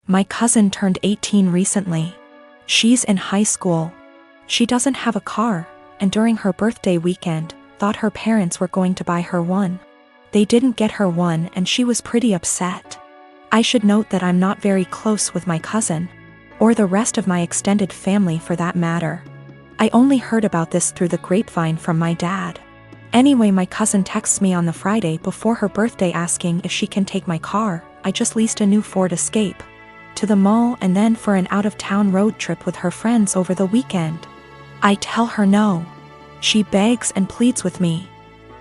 My cousin turned 18 recently. She's in high school. She doesn't have a car, and during her birthday weekend, thought her parents were going to buy her one. They didn't get her one and she was pretty upset. I should note that I'm not very close with my cousin, or the rest of my extended family for that matter. I only heard about this through the grapevine from my dad. Anyway, my cousin texts me on the Friday before her birthday asking if she can take my car. I just leased a new Ford Escape, to the mall and then for an out-of-town road trip with her friends over the weekend. I tell her no. She begs and pleads with me.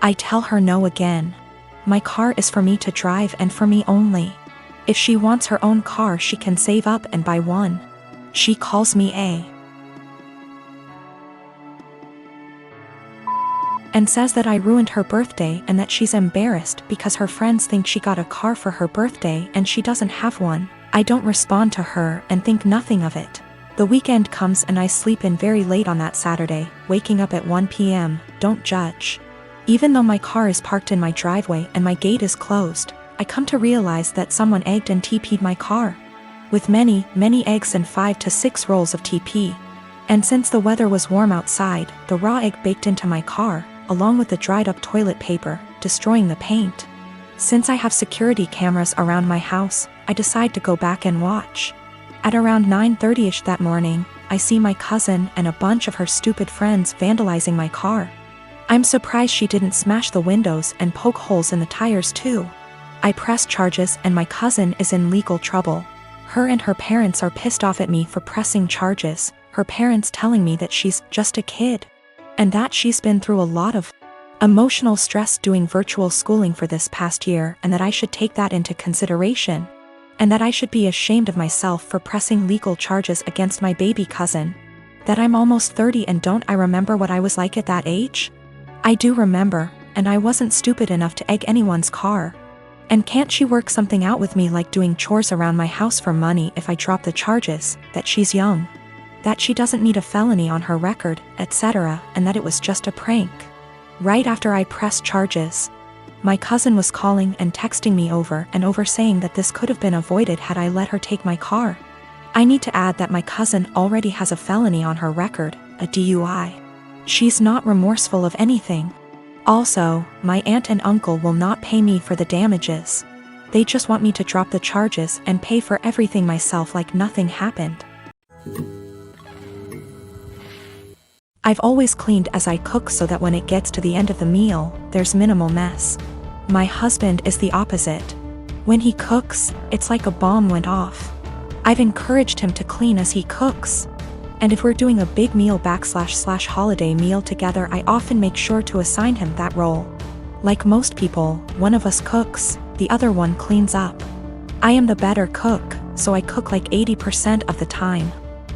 I tell her no again. My car is for me to drive and for me only. If she wants her own car, she can save up and buy one. She calls me and says that I ruined her birthday and that she's embarrassed because her friends think she got a car for her birthday and she doesn't have one. I don't respond to her and think nothing of it. The weekend comes and I sleep in very late on that Saturday, waking up at 1 p.m. Don't judge. Even though my car is parked in my driveway and my gate is closed, I come to realize that someone egged and TP'd my car. With many eggs and 5 to 6 rolls of TP. And since the weather was warm outside, the raw egg baked into my car, along with the dried up toilet paper, destroying the paint. Since I have security cameras around my house, I decide to go back and watch. At around 9:30ish that morning, I see my cousin and a bunch of her stupid friends vandalizing my car. I'm surprised she didn't smash the windows and poke holes in the tires too. I press charges and my cousin is in legal trouble. Her and her parents are pissed off at me for pressing charges, her parents telling me that she's just a kid, and that she's been through a lot of emotional stress doing virtual schooling for this past year and that I should take that into consideration, and that I should be ashamed of myself for pressing legal charges against my baby cousin. That I'm almost 30 and don't I remember what I was like at that age? I do remember, and I wasn't stupid enough to egg anyone's car. And can't she work something out with me, like doing chores around my house for money if I drop the charges, that she's young, that she doesn't need a felony on her record, etc., and that it was just a prank. Right after I pressed charges, my cousin was calling and texting me over and over saying that this could have been avoided had I let her take my car. I need to add that my cousin already has a felony on her record, a DUI. She's not remorseful of anything. Also, my aunt and uncle will not pay me for the damages. They just want me to drop the charges and pay for everything myself like nothing happened. I've always cleaned as I cook so that when it gets to the end of the meal, there's minimal mess. My husband is the opposite. When he cooks, it's like a bomb went off. I've encouraged him to clean as he cooks. And if we're doing a big meal / holiday meal together, I often make sure to assign him that role. Like most people, one of us cooks, the other one cleans up. I am the better cook, so I cook like 80% of the time.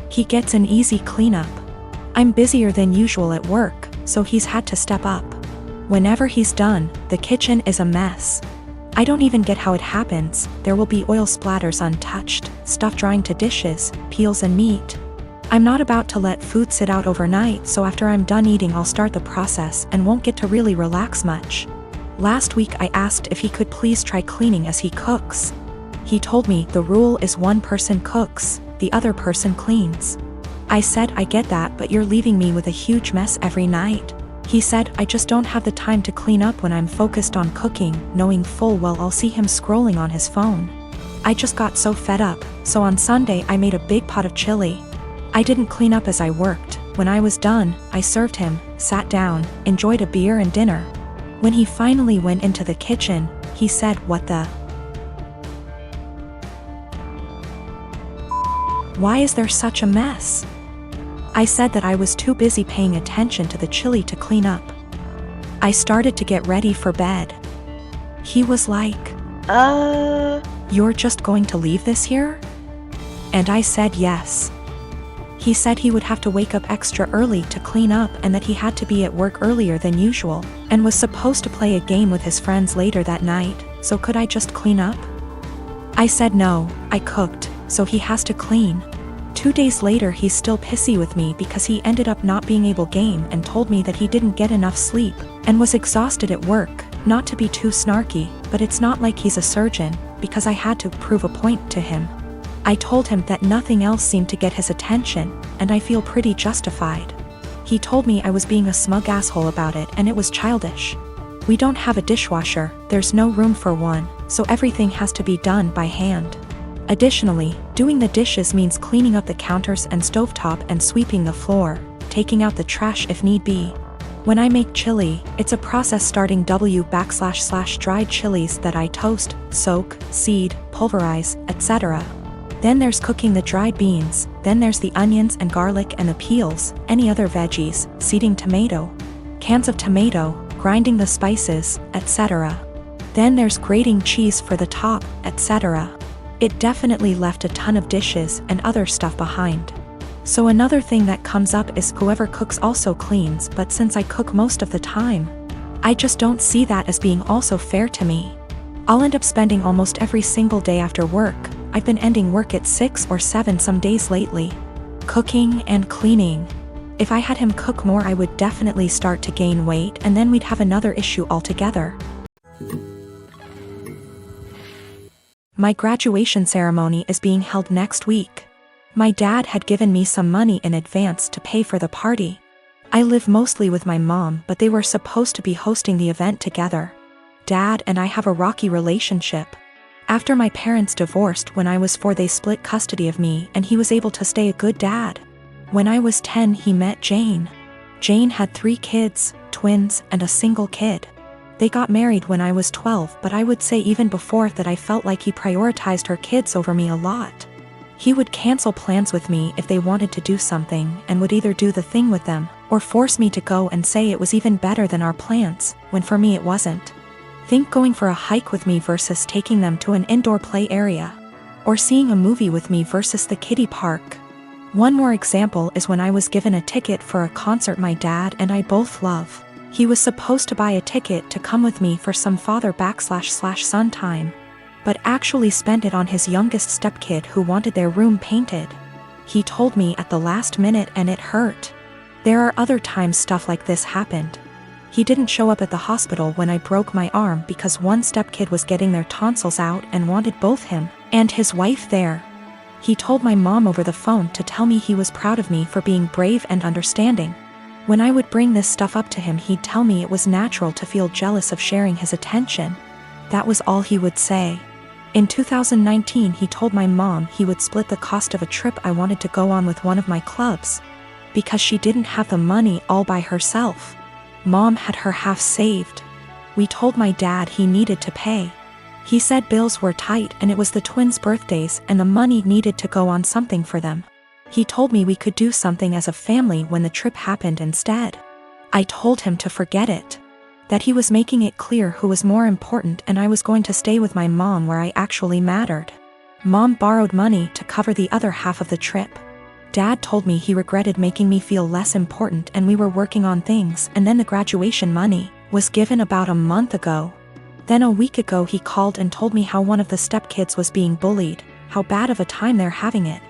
He gets an easy cleanup. I'm busier than usual at work, so he's had to step up. Whenever he's done, the kitchen is a mess. I don't even get how it happens. There will be oil splatters untouched, stuff drying to dishes, peels and meat. I'm not about to let food sit out overnight, so after I'm done eating I'll start the process and won't get to really relax much. Last week I asked if he could please try cleaning as he cooks. He told me the rule is one person cooks, the other person cleans. I said I get that, but you're leaving me with a huge mess every night. He said I just don't have the time to clean up when I'm focused on cooking, knowing full well I'll see him scrolling on his phone. I just got so fed up, so on Sunday I made a big pot of chili. I didn't clean up as I worked. When I was done, I served him, sat down, enjoyed a beer and dinner. When he finally went into the kitchen, he said, "What the? Why is there such a mess?" I said that I was too busy paying attention to the chili to clean up. I started to get ready for bed. He was like, "You're just going to leave this here?" And I said yes. He said he would have to wake up extra early to clean up and that he had to be at work earlier than usual, and was supposed to play a game with his friends later that night, so could I just clean up? I said no, I cooked, so he has to clean. 2 days later he's still pissy with me because he ended up not being able to game and told me that he didn't get enough sleep, and was exhausted at work. Not to be too snarky, but it's not like he's a surgeon, because I had to prove a point to him. I told him that nothing else seemed to get his attention, and I feel pretty justified. He told me I was being a smug asshole about it and it was childish. We don't have a dishwasher, there's no room for one, so everything has to be done by hand. Additionally, doing the dishes means cleaning up the counters and stovetop and sweeping the floor, taking out the trash if need be. When I make chili, it's a process starting // dried chilies that I toast, soak, seed, pulverize, etc. Then there's cooking the dried beans, then there's the onions and garlic and the peels, any other veggies, seeding tomato, cans of tomato, grinding the spices, etc. Then there's grating cheese for the top, etc. It definitely left a ton of dishes and other stuff behind. So another thing that comes up is whoever cooks also cleans, but since I cook most of the time, I just don't see that as being also fair to me. I'll end up spending almost every single day after work. I've been ending work at 6 or 7 some days lately, cooking and cleaning. If I had him cook more, I would definitely start to gain weight and then we'd have another issue altogether. My graduation ceremony is being held next week. My dad had given me some money in advance to pay for the party. I live mostly with my mom, but they were supposed to be hosting the event together. Dad and I have a rocky relationship. After my parents divorced when I was 4, they split custody of me and he was able to stay a good dad. When I was 10, he met Jane. Jane had 3 kids, twins, and a single kid. They got married when I was 12, but I would say even before that I felt like he prioritized her kids over me a lot. He would cancel plans with me if they wanted to do something and would either do the thing with them or force me to go and say it was even better than our plans, when for me it wasn't. Think going for a hike with me versus taking them to an indoor play area. Or seeing a movie with me versus the kiddie park. One more example is when I was given a ticket for a concert my dad and I both love. He was supposed to buy a ticket to come with me for some father/son time, but actually spent it on his youngest stepkid who wanted their room painted. He told me at the last minute and it hurt. There are other times stuff like this happened. He didn't show up at the hospital when I broke my arm because one stepkid was getting their tonsils out and wanted both him and his wife there. He told my mom over the phone to tell me he was proud of me for being brave and understanding. When I would bring this stuff up to him, he'd tell me it was natural to feel jealous of sharing his attention. That was all he would say. In 2019, he told my mom he would split the cost of a trip I wanted to go on with one of my clubs, because she didn't have the money all by herself. Mom had her half saved. We told my dad he needed to pay. He said bills were tight and it was the twins' birthdays and the money needed to go on something for them. He told me we could do something as a family when the trip happened instead. I told him to forget it. That he was making it clear who was more important and I was going to stay with my mom where I actually mattered. Mom borrowed money to cover the other half of the trip. Dad told me he regretted making me feel less important and we were working on things, and then the graduation money was given about a month ago. Then a week ago he called and told me how one of the stepkids was being bullied, how bad of a time they're having it.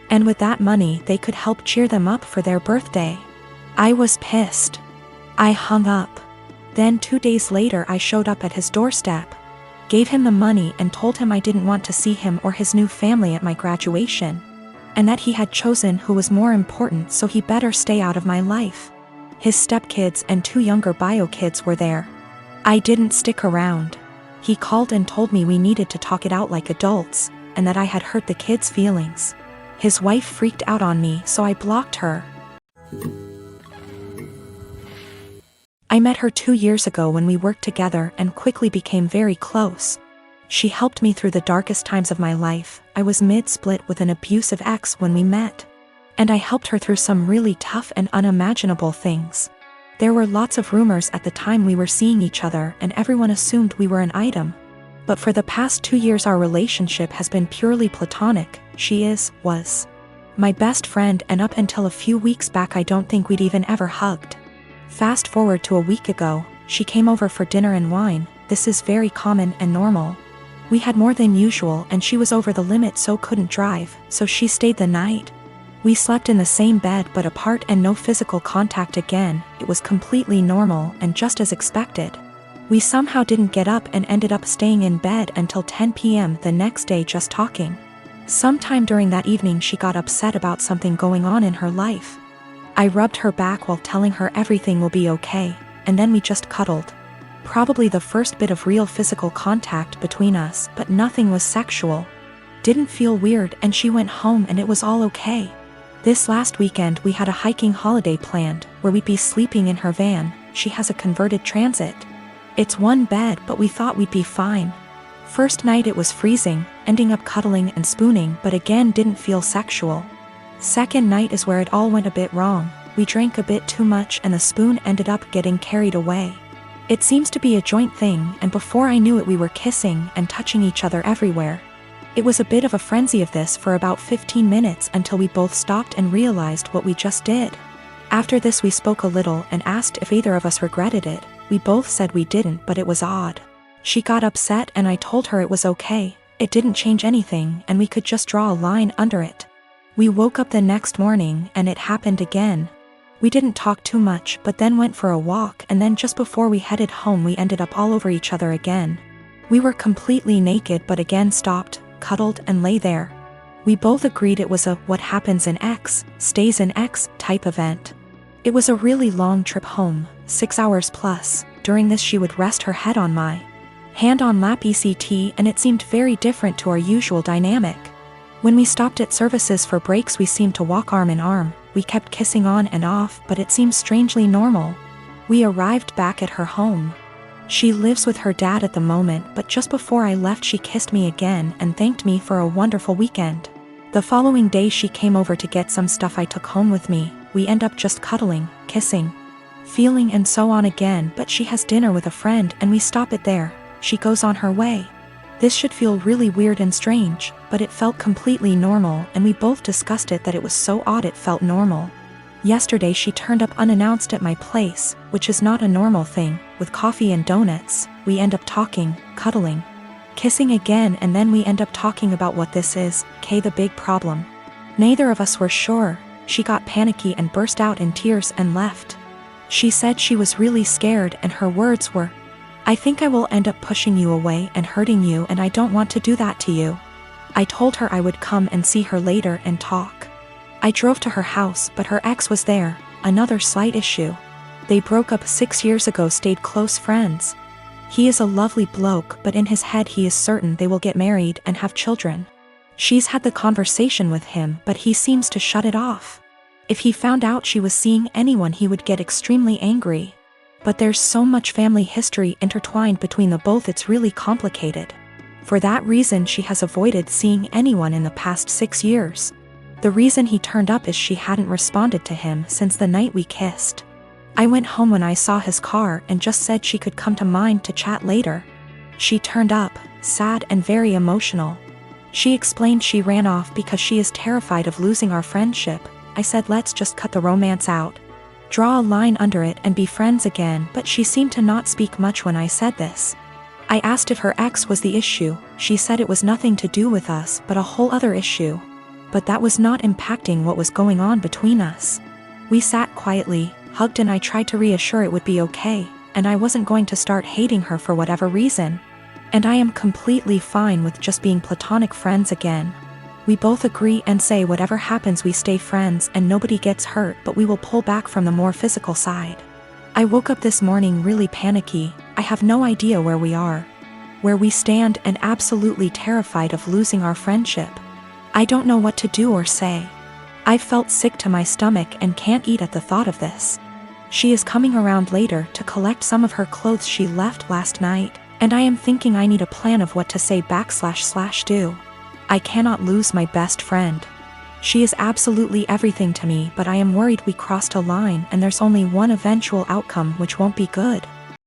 And with that money they could help cheer them up for their birthday. I was pissed. I hung up. Then 2 days later I showed up at his doorstep, gave him the money and told him I didn't want to see him or his new family at my graduation, and that he had chosen who was more important, so he better stay out of my life. His stepkids and 2 younger bio kids were there. I didn't stick around. He called and told me we needed to talk it out like adults, and that I had hurt the kids' feelings. His wife freaked out on me, so I blocked her. I met her 2 years ago when we worked together and quickly became very close. She helped me through the darkest times of my life. I was mid-split with an abusive ex when we met. And I helped her through some really tough and unimaginable things. There were lots of rumors at the time we were seeing each other and everyone assumed we were an item. But for the past 2 years our relationship has been purely platonic. She was my best friend, and up until a few weeks back I don't think we'd even ever hugged. Fast forward to a week ago, she came over for dinner and wine. This is very common and normal. We had more than usual and she was over the limit so couldn't drive, so she stayed the night. We slept in the same bed but apart and no physical contact again. It was completely normal and just as expected. We somehow didn't get up and ended up staying in bed until 10 p.m. the next day just talking. Sometime during that evening she got upset about something going on in her life. I rubbed her back while telling her everything will be okay, and then we just cuddled. Probably the first bit of real physical contact between us, but nothing was sexual. Didn't feel weird, and she went home and it was all okay. This last weekend we had a hiking holiday planned, where we'd be sleeping in her van. She has a converted Transit. It's one bed, but we thought we'd be fine. First night it was freezing, ending up cuddling and spooning, but again didn't feel sexual. Second night is where it all went a bit wrong. We drank a bit too much and the spoon ended up getting carried away. It seems to be a joint thing, and before I knew it we were kissing and touching each other everywhere. It was a bit of a frenzy of this for about 15 minutes until we both stopped and realized what we just did. After this we spoke a little and asked if either of us regretted it. We both said we didn't, but it was odd. She got upset and I told her it was okay, it didn't change anything and we could just draw a line under it. We woke up the next morning and it happened again. We didn't talk too much but then went for a walk, and then just before we headed home we ended up all over each other again. We were completely naked but again stopped, cuddled and lay there. We both agreed it was a what happens in X, stays in X type event. It was a really long trip home, 6 hours plus. During this she would rest her head on my hand on lap ECT, and it seemed very different to our usual dynamic. When we stopped at services for breaks we seemed to walk arm in arm. We kept kissing on and off, but it seemed strangely normal. We arrived back at her home. She lives with her dad at the moment, but just before I left she kissed me again and thanked me for a wonderful weekend. The following day she came over to get some stuff I took home with me. We end up just cuddling, kissing, feeling and so on again, but she has dinner with a friend and we stop it there. She goes on her way. This should feel really weird and strange, but it felt completely normal, and we both discussed it that it was so odd it felt normal. Yesterday she turned up unannounced at my place, which is not a normal thing, with coffee and donuts. We end up talking, cuddling, kissing again, and then we end up talking about what this is, the big problem. Neither of us were sure. She got panicky and burst out in tears and left. She said she was really scared and her words were, "I think I will end up pushing you away and hurting you, and I don't want to do that to you." I told her I would come and see her later and talk. I drove to her house, but her ex was there, another slight issue. They broke up 6 years ago, stayed close friends. He is a lovely bloke, but in his head he is certain they will get married and have children. She's had the conversation with him, but he seems to shut it off. If he found out she was seeing anyone he would get extremely angry. But there's so much family history intertwined between the both, it's really complicated. For that reason she has avoided seeing anyone in the past 6 years. The reason he turned up is she hadn't responded to him since the night we kissed. I went home when I saw his car and just said she could come to mine to chat later. She turned up, sad and very emotional. She explained she ran off because she is terrified of losing our friendship. I said let's just cut the romance out, draw a line under it and be friends again, but she seemed to not speak much when I said this. I asked if her ex was the issue. She said it was nothing to do with us but a whole other issue. But that was not impacting what was going on between us. We sat quietly, hugged, and I tried to reassure it would be okay, and I wasn't going to start hating her for whatever reason. And I am completely fine with just being platonic friends again. We both agree and say whatever happens we stay friends and nobody gets hurt, but we will pull back from the more physical side. I woke up this morning really panicky. I have no idea where we are, where we stand, and absolutely terrified of losing our friendship. I don't know what to do or say. I felt sick to my stomach and can't eat at the thought of this. She is coming around later to collect some of her clothes she left last night, and I am thinking I need a plan of what to say / do. I cannot lose my best friend. She is absolutely everything to me, but I am worried we crossed a line and there's only one eventual outcome which won't be good.